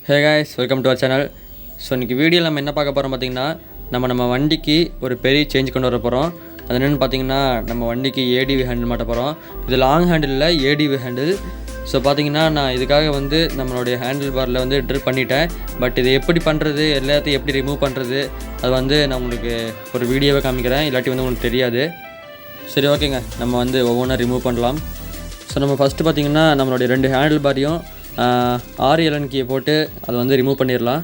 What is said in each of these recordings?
Hey guys, welcome to our channel. So இன்றைக்கி வீடியோவில் நம்ம என்ன பார்க்க போகிறோம் பார்த்திங்கன்னா நம்ம வண்டிக்கு ஒரு பெரிய சேஞ்ச் கொண்டு வர போகிறோம். அது என்னென்னு பார்த்திங்கன்னா நம்ம வண்டிக்கு ADV ஹேண்டில் மாட்ட போகிறோம். இது long handle ADV handle. So பார்த்திங்கன்னா நான் இதுக்காக நம்மளுடைய ஹேண்டில் பாரில் ட்ரில் பண்ணிட்டேன். பட் இது எப்படி பண்ணுறது, எல்லாத்தையும் எப்படி ரிமூவ் பண்ணுறது, அது நான் உங்களுக்கு ஒரு வீடியோவை காமிக்கிறேன். இல்லாட்டி உங்களுக்கு தெரியாது. சரி, ஓகேங்க, நம்ம ஒவ்வொன்றா ரிமூவ் பண்ணலாம். ஸோ நம்ம ஃபஸ்ட்டு பார்த்திங்கன்னா நம்மளுடைய 2 ஹேண்டில் பாரையும் RLN கீயை போட்டு அதை ரிமூவ் பண்ணிடலாம்.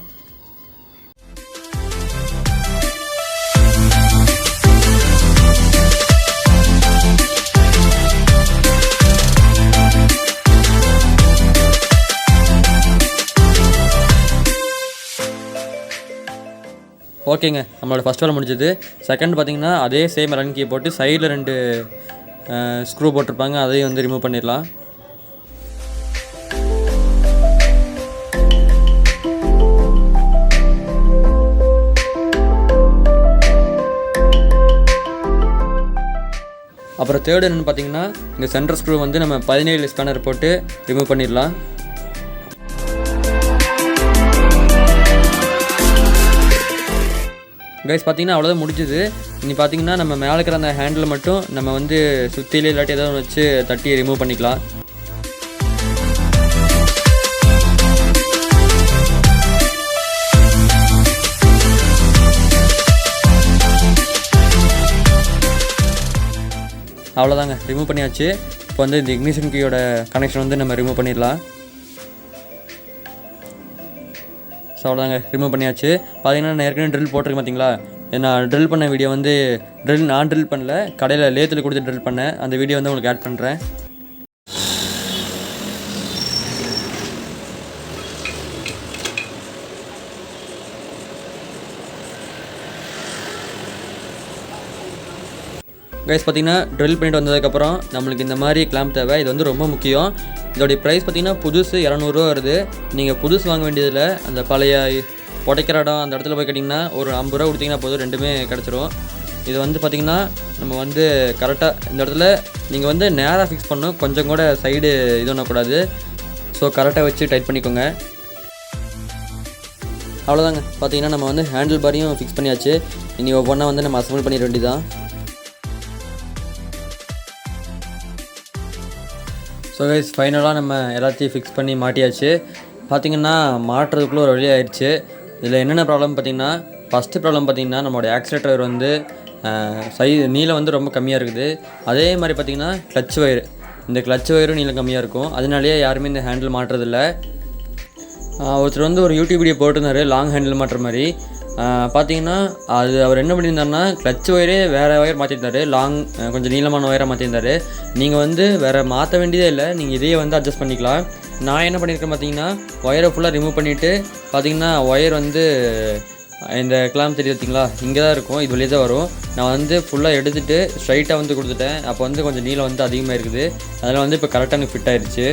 ஓகேங்க, நம்மளோட ஃபஸ்ட் வேலை முடிஞ்சது. செகண்ட் பார்த்திங்கன்னா அதே சேம் LN கீயை போட்டு சைடில் 2 ஸ்க்ரூ போட்டிருப்பாங்க, அதையும் ரிமூவ் பண்ணிடலாம். அப்புறம் தேர்டு என்னென்னு பார்த்தீங்கன்னா இந்த சென்டர் ஸ்க்ரூ நம்ம 17 ஸ்பேனர் போட்டு ரிமூவ் பண்ணிடலாம். கைஸ் பார்த்தீங்கன்னா அவ்வளோதான் முடிஞ்சுது. இனி பார்த்தீங்கன்னா நம்ம மேலே இருக்கிற அந்த ஹேண்டில் மட்டும் நம்ம சுற்றிலே இல்லாட்டி ஏதாவது வச்சு தட்டி ரிமூவ் பண்ணிக்கலாம். அவ்வளோதாங்க, ரிமூவ் பண்ணியாச்சு. இப்போ இந்த இக்னிஷன் கீயோட கனெக்ஷன் நம்ம ரிமூவ் பண்ணிடலாம். ஸோ அவ்வளோதாங்க, ரிமூவ் பண்ணியாச்சு. பார்த்தீங்கன்னா நான் ஏற்கனவே ட்ரில் போட்டிருக்கேன் பார்த்தீங்களா. நான் ட்ரில் பண்ண வீடியோ நான் ட்ரில் பண்ணல, கடையில் லேத்தில் கொடுத்து ட்ரில் பண்ணேன். அந்த வீடியோ உங்களுக்கு ஆட் பண்ணுறேன். கைஸ் பார்த்தீங்கன்னா ட்ரில் பண்ணிட்டு வந்ததுக்கப்புறம் நம்மளுக்கு இந்த மாதிரி கிளாம்ப் தேவை. இது ரொம்ப முக்கியம். இதோடைய ப்ரைஸ் பார்த்தீங்கன்னா புதுசு 200 ரூபா வருது. நீங்கள் புதுசு வாங்க வேண்டியதில் அந்த பழைய உடைக்கிற இடம் அந்த இடத்துல போய் கேட்டிங்கன்னா ஒரு 50 ரூபா கொடுத்தீங்கன்னா போதும், ரெண்டுமே கிடச்சிரும். இது பார்த்திங்கன்னா நம்ம கரெக்டாக இந்த இடத்துல நீங்கள் நேராக ஃபிக்ஸ் பண்ணணும், கொஞ்சம் கூட சைடு இது பண்ணக்கூடாது. ஸோ கரெக்டாக வச்சு டைட் பண்ணிக்கோங்க. அவ்வளோதாங்க, பார்த்தீங்கன்னா நம்ம ஹேண்டில் பாரையும் ஃபிக்ஸ் பண்ணியாச்சு. இனி ஒவ்வொன்றா நம்ம அசம்பிள் பண்ணிட வேண்டியதான். ஸோ கைஸ் ஃபைனலாக நம்ம எல்லாத்தையும் ஃபிக்ஸ் பண்ணி மாட்டியாச்சு. பார்த்திங்கன்னா மாட்டுறதுக்குள்ளே ஒரு வழி ஆயிடுச்சு. இதில் என்னென்ன ப்ராப்ளம் பார்த்திங்கன்னா, ஃபஸ்ட்டு ப்ராப்ளம் பார்த்திங்கன்னா நம்மளுடைய ஆக்சிலேட்டர் நீளம் ரொம்ப கம்மியாக இருக்குது. அதே மாதிரி பார்த்திங்கன்னா கிளச் வயரும் நீளம் கம்மியாக இருக்கும். அதனாலேயே யாருமே இந்த ஹேண்டில் மாட்டுறதில்ல. ஒருத்தர் ஒரு யூடியூப் வீடியோ போட்டிருந்தார் லாங் ஹேண்டில் மாட்டுற மாதிரி. பார்த்தீங்கன்னா அவர் என்ன பண்ணியிருந்தாருன்னா கிளச் ஒயரே வேறு ஒயர் மாற்றிருந்தார், கொஞ்சம் நீளமான ஒயராக மாற்றிருந்தார். நீங்கள் வேறு மாற்ற வேண்டியதே இல்லை, நீங்கள் இதையே அட்ஜஸ்ட் பண்ணிக்கலாம். நான் என்ன பண்ணியிருக்கேன் பார்த்தீங்கன்னா ஒயரை ஃபுல்லாக ரிமூவ் பண்ணிவிட்டு பார்த்தீங்கன்னா ஒயர் இந்த கிளாம்ப் தெரியுது பார்த்தீங்களா, இங்கே தான் இருக்கும், இது வெளியே தான் வரும். நான் ஃபுல்லாக எடுத்துகிட்டு ஸ்ட்ரைட்டாக கொடுத்துட்டேன். அப்போ கொஞ்சம் நீளம் அதிகமாக இருக்குது. அதில் இப்போ கரெக்டாக எனக்கு ஃபிட் ஆயிடுச்சு.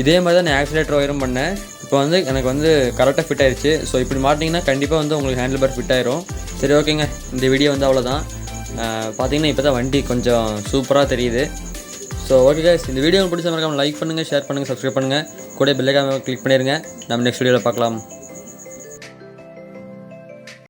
இதே மாதிரி தான் நான் ஆக்சிலேட்டர் ஒயரும் பண்ணேன். இப்போ எனக்கு கரெக்டாக ஃபிட் ஆயிடுச்சு. ஸோ இப்படி மாட்டிங்கன்னா கண்டிப்பாக உங்களுக்கு ஹேண்டில் பார் ஃபிட் ஆயிரும். சரி, ஓகேங்க, இந்த வீடியோ அவ்வளோதான். பார்த்தீங்கன்னா இப்போ தான் வண்டி கொஞ்சம் சூப்பராக தெரியுது. ஸோ ஓகே கைஸ், இந்த வீடியோ பிடிச்ச மறக்காம லைக் பண்ணுங்கள், ஷேர் பண்ணுங்கள், சப்ஸ்கிரைப் பண்ணுங்கள், கூட பெல் ஐகானை கிளிக் பண்ணிடுங்க. நம்ம நெக்ஸ்ட் வீடியோவில் பார்க்கலாம்.